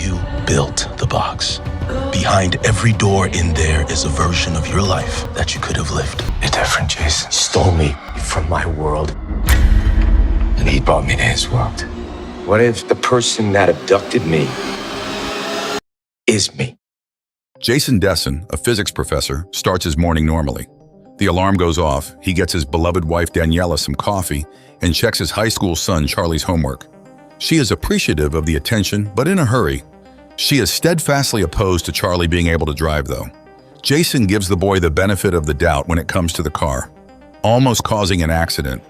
You built the box. Behind every door in there is a version of your life that you could have lived. You're different, Jason. He stole me from my world, and he brought me to his world. What if the person that abducted me is me? Jason Dessen, a physics professor, starts his morning normally. The alarm goes off, he gets his beloved wife Daniela some coffee, and checks his high school son Charlie's homework. She is appreciative of the attention, but in a hurry. She is steadfastly opposed to Charlie being able to drive, though. Jason gives the boy the benefit of the doubt when it comes to the car, almost causing an accident.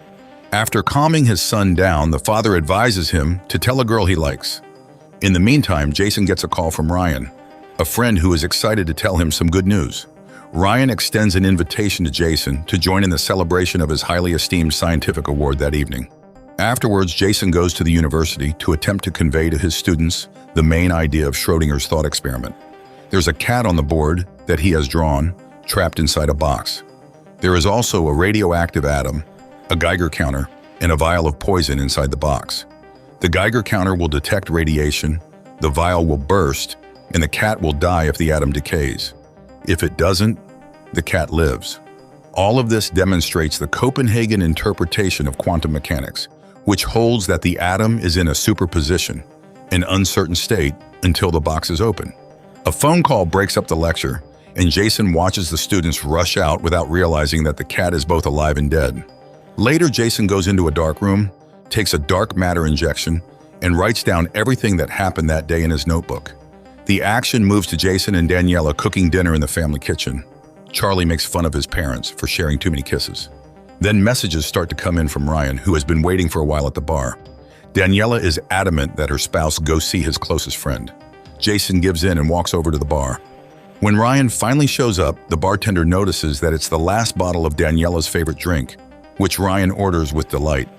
After calming his son down, the father advises him to tell a girl he likes. In the meantime, Jason gets a call from Ryan, a friend who is excited to tell him some good news. Ryan extends an invitation to Jason to join in the celebration of his highly esteemed scientific award that evening. Afterwards, Jason goes to the university to attempt to convey to his students the main idea of Schrödinger's thought experiment. There's a cat on the board that he has drawn, trapped inside a box. There is also a radioactive atom, a Geiger counter, and a vial of poison inside the box. The Geiger counter will detect radiation, the vial will burst, and the cat will die if the atom decays. If it doesn't, the cat lives. All of this demonstrates the Copenhagen interpretation of quantum mechanics, which holds that the atom is in a superposition, an uncertain state, until the box is open. A phone call breaks up the lecture, and Jason watches the students rush out without realizing that the cat is both alive and dead. Later, Jason goes into a dark room, takes a dark matter injection, and writes down everything that happened that day in his notebook. The action moves to Jason and Daniela cooking dinner in the family kitchen. Charlie makes fun of his parents for sharing too many kisses. Then messages start to come in from Ryan, who has been waiting for a while at the bar. Daniela is adamant that her spouse go see his closest friend. Jason gives in and walks over to the bar. When Ryan finally shows up, the bartender notices that it's the last bottle of Daniela's favorite drink, which Ryan orders with delight.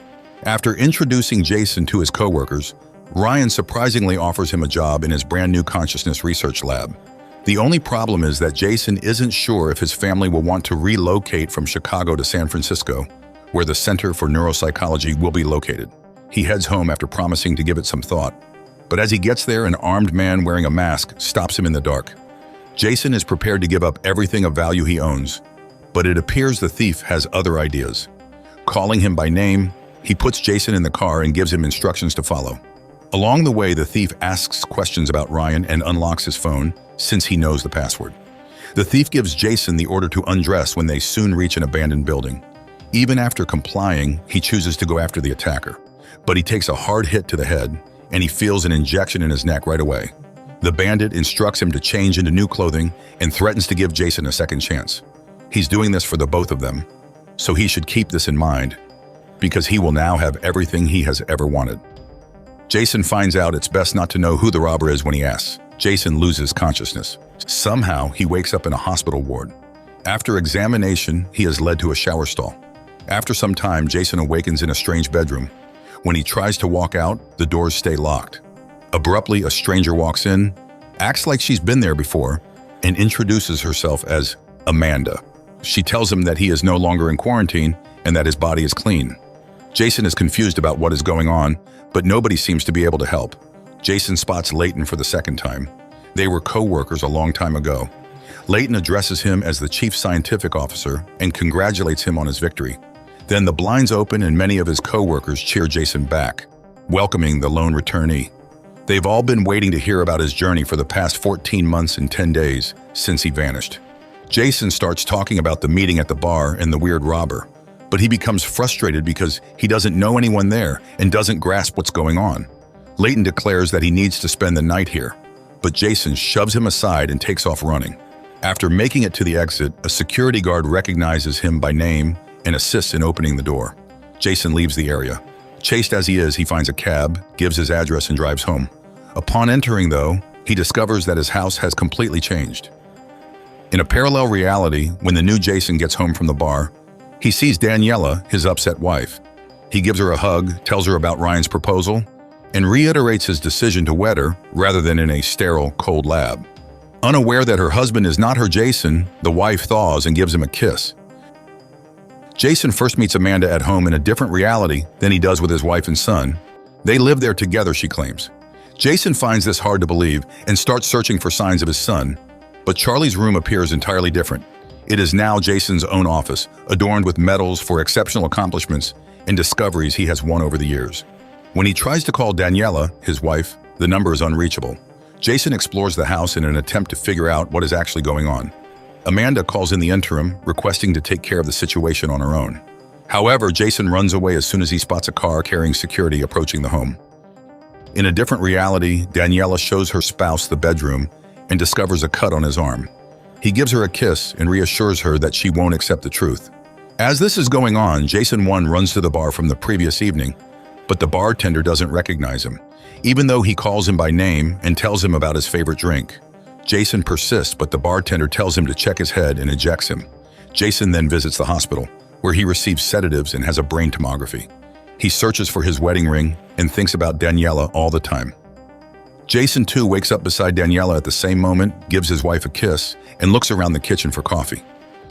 After introducing Jason to his coworkers, Ryan surprisingly offers him a job in his brand new consciousness research lab. The only problem is that Jason isn't sure if his family will want to relocate from Chicago to San Francisco, where the Center for Neuropsychology will be located. He heads home after promising to give it some thought. But as he gets there, an armed man wearing a mask stops him in the dark. Jason is prepared to give up everything of value he owns, but it appears the thief has other ideas. Calling him by name, he puts Jason in the car and gives him instructions to follow. Along the way, the thief asks questions about Ryan and unlocks his phone, since he knows the password. The thief gives Jason the order to undress when they soon reach an abandoned building. Even after complying, he chooses to go after the attacker. But he takes a hard hit to the head, and he feels an injection in his neck right away. The bandit instructs him to change into new clothing and threatens to give Jason a second chance. He's doing this for the both of them, so he should keep this in mind, because he will now have everything he has ever wanted. Jason finds out it's best not to know who the robber is when he asks. Jason loses consciousness. Somehow, he wakes up in a hospital ward. After examination, he is led to a shower stall. After some time, Jason awakens in a strange bedroom. When he tries to walk out, the doors stay locked. Abruptly, a stranger walks in, acts like she's been there before, and introduces herself as Amanda. She tells him that he is no longer in quarantine and that his body is clean. Jason is confused about what is going on, but nobody seems to be able to help. Jason spots Leighton for the second time. They were co-workers a long time ago. Leighton addresses him as the chief scientific officer and congratulates him on his victory. Then the blinds open and many of his co-workers cheer Jason back, welcoming the lone returnee. They've all been waiting to hear about his journey for the past 14 months and 10 days since he vanished. Jason starts talking about the meeting at the bar and the weird robber, but he becomes frustrated because he doesn't know anyone there and doesn't grasp what's going on. Leighton declares that he needs to spend the night here, but Jason shoves him aside and takes off running. After making it to the exit, a security guard recognizes him by name and assists in opening the door. Jason leaves the area. Chased as he is, he finds a cab, gives his address, and drives home. Upon entering, though, he discovers that his house has completely changed. In a parallel reality, when the new Jason gets home from the bar, he sees Daniela, his upset wife. He gives her a hug, tells her about Ryan's proposal, and reiterates his decision to wed her rather than in a sterile, cold lab. Unaware that her husband is not her Jason, the wife thaws and gives him a kiss. Jason first meets Amanda at home in a different reality than he does with his wife and son. They live there together, she claims. Jason finds this hard to believe and starts searching for signs of his son, but Charlie's room appears entirely different. It is now Jason's own office, adorned with medals for exceptional accomplishments and discoveries he has won over the years. When he tries to call Daniela, his wife, the number is unreachable. Jason explores the house in an attempt to figure out what is actually going on. Amanda calls in the interim, requesting to take care of the situation on her own. However, Jason runs away as soon as he spots a car carrying security approaching the home. In a different reality, Daniela shows her spouse the bedroom and discovers a cut on his arm. He gives her a kiss and reassures her that she won't accept the truth. As this is going on, Jason 1 runs to the bar from the previous evening, but the bartender doesn't recognize him, even though he calls him by name and tells him about his favorite drink. Jason persists, but the bartender tells him to check his head and ejects him. Jason then visits the hospital, where he receives sedatives and has a brain tomography. He searches for his wedding ring and thinks about Daniela all the time. Jason 2 wakes up beside Daniela at the same moment, gives his wife a kiss, and looks around the kitchen for coffee.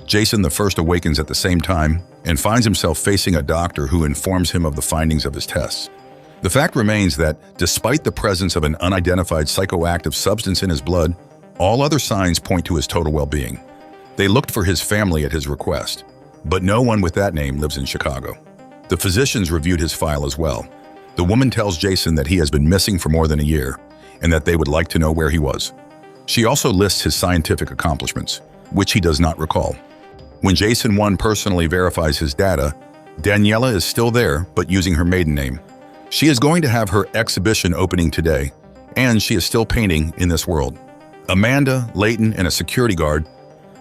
Jason the first awakens at the same time and finds himself facing a doctor who informs him of the findings of his tests. The fact remains that, despite the presence of an unidentified psychoactive substance in his blood, all other signs point to his total well-being. They looked for his family at his request, but no one with that name lives in Chicago. The physicians reviewed his file as well. The woman tells Jason that he has been missing for more than a year and that they would like to know where he was. She also lists his scientific accomplishments, which he does not recall. When Jason 1 personally verifies his data, Daniela is still there, but using her maiden name. She is going to have her exhibition opening today, and she is still painting in this world. Amanda, Leighton, and a security guard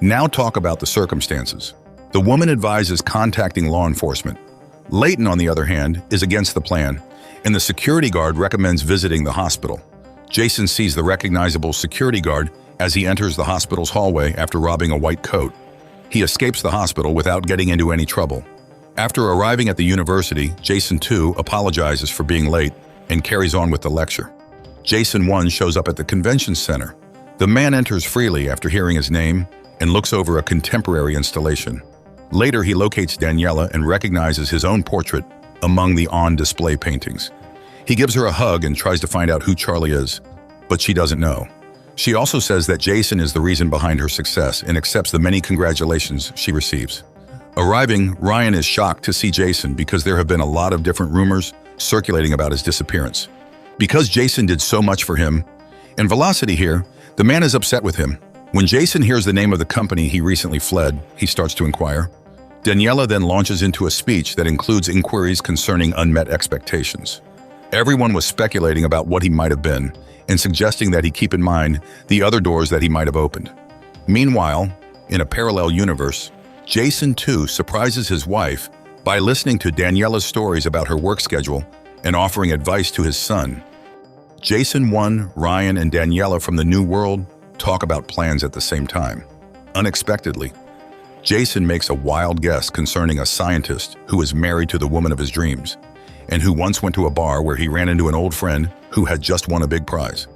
now talk about the circumstances. The woman advises contacting law enforcement. Leighton, on the other hand, is against the plan, and the security guard recommends visiting the hospital. Jason sees the recognizable security guard as he enters the hospital's hallway after robbing a white coat. He escapes the hospital without getting into any trouble. After arriving at the university, Jason 2 apologizes for being late and carries on with the lecture. Jason 1 shows up at the convention center. The man enters freely after hearing his name and looks over a contemporary installation. Later, he locates Daniela and recognizes his own portrait among the on-display paintings. He gives her a hug and tries to find out who Charlie is, but she doesn't know. She also says that Jason is the reason behind her success and accepts the many congratulations she receives. Arriving, Ryan is shocked to see Jason because there have been a lot of different rumors circulating about his disappearance. Because Jason did so much for him, and Velocity here, the man is upset with him. When Jason hears the name of the company he recently fled, he starts to inquire. Daniela then launches into a speech that includes inquiries concerning unmet expectations. Everyone was speculating about what he might have been and suggesting that he keep in mind the other doors that he might have opened. Meanwhile, in a parallel universe, Jason 2 surprises his wife by listening to Daniela's stories about her work schedule and offering advice to his son. Jason 1, Ryan, and Daniela from the New World talk about plans at the same time. Unexpectedly, Jason makes a wild guess concerning a scientist who is married to the woman of his dreams and who once went to a bar where he ran into an old friend who had just won a big prize.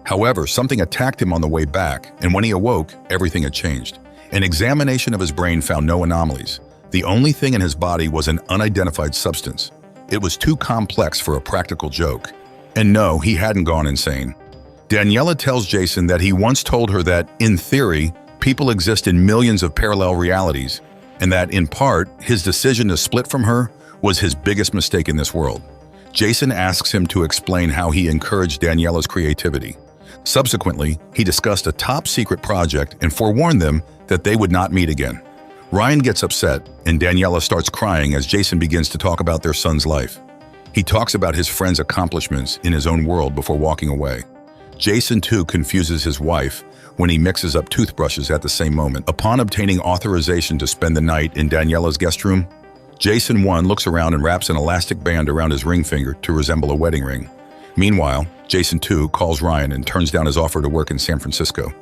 However, something attacked him on the way back, and when he awoke, everything had changed. An examination of his brain found no anomalies. The only thing in his body was an unidentified substance. It was too complex for a practical joke. And no, he hadn't gone insane. Daniela tells Jason that he once told her that, in theory, people exist in millions of parallel realities, and that, in part, his decision to split from her was his biggest mistake in this world. Jason asks him to explain how he encouraged Daniela's creativity. Subsequently, he discussed a top-secret project and forewarned them that they would not meet again. Ryan gets upset, and Daniela starts crying as Jason begins to talk about their son's life. He talks about his friend's accomplishments in his own world before walking away. Jason, too, confuses his wife when he mixes up toothbrushes at the same moment. Upon obtaining authorization to spend the night in Daniela's guest room, Jason 1 looks around and wraps an elastic band around his ring finger to resemble a wedding ring. Meanwhile, Jason 2 calls Ryan and turns down his offer to work in San Francisco,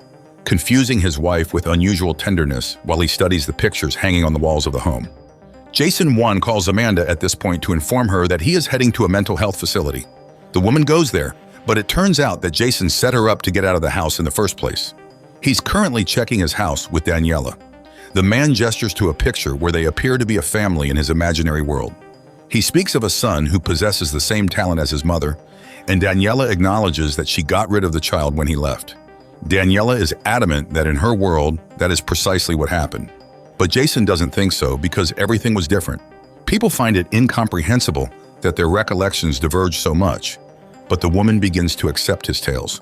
confusing his wife with unusual tenderness while he studies the pictures hanging on the walls of the home. Jason 1 calls Amanda at this point to inform her that he is heading to a mental health facility. The woman goes there, but it turns out that Jason set her up to get out of the house in the first place. He's currently checking his house with Daniela. The man gestures to a picture where they appear to be a family in his imaginary world. He speaks of a son who possesses the same talent as his mother and Daniela acknowledges that she got rid of the child when he left. Daniela is adamant that in her world, that is precisely what happened. But Jason doesn't think so because everything was different. People find it incomprehensible that their recollections diverge so much, but the woman begins to accept his tales.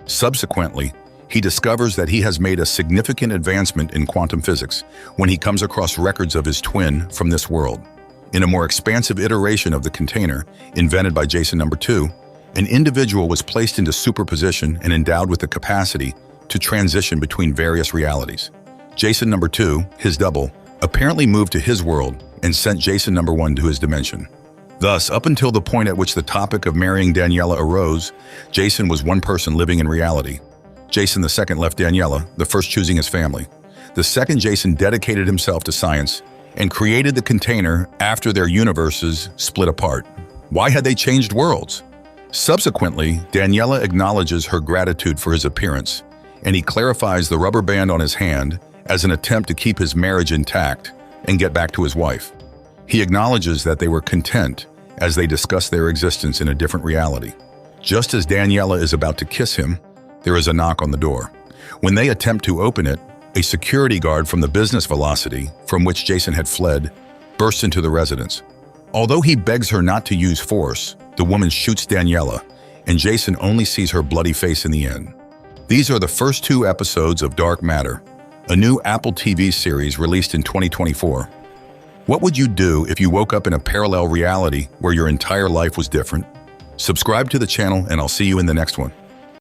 Subsequently, he discovers that he has made a significant advancement in quantum physics when he comes across records of his twin from this world. In a more expansive iteration of the container, invented by Jason number 2, an individual was placed into superposition and endowed with the capacity to transition between various realities. Jason number 2, his double, apparently moved to his world and sent Jason number 1 to his dimension. Thus, up until the point at which the topic of marrying Daniela arose, Jason was one person living in reality. Jason the second left Daniela, the first choosing his family. The second Jason dedicated himself to science and created the container after their universes split apart. Why had they changed worlds? Subsequently, Daniela acknowledges her gratitude for his appearance, and he clarifies the rubber band on his hand as an attempt to keep his marriage intact and get back to his wife. He acknowledges that they were content as they discuss their existence in a different reality. Just as Daniela is about to kiss him, there is a knock on the door. When they attempt to open it, a security guard from the business Velocity, from which Jason had fled, bursts into the residence. Although he begs her not to use force, the woman shoots Daniela, and Jason only sees her bloody face in the end. These are the first 2 episodes of Dark Matter, a new Apple TV series released in 2024. What would you do if you woke up in a parallel reality where your entire life was different? Subscribe to the channel, and I'll see you in the next one.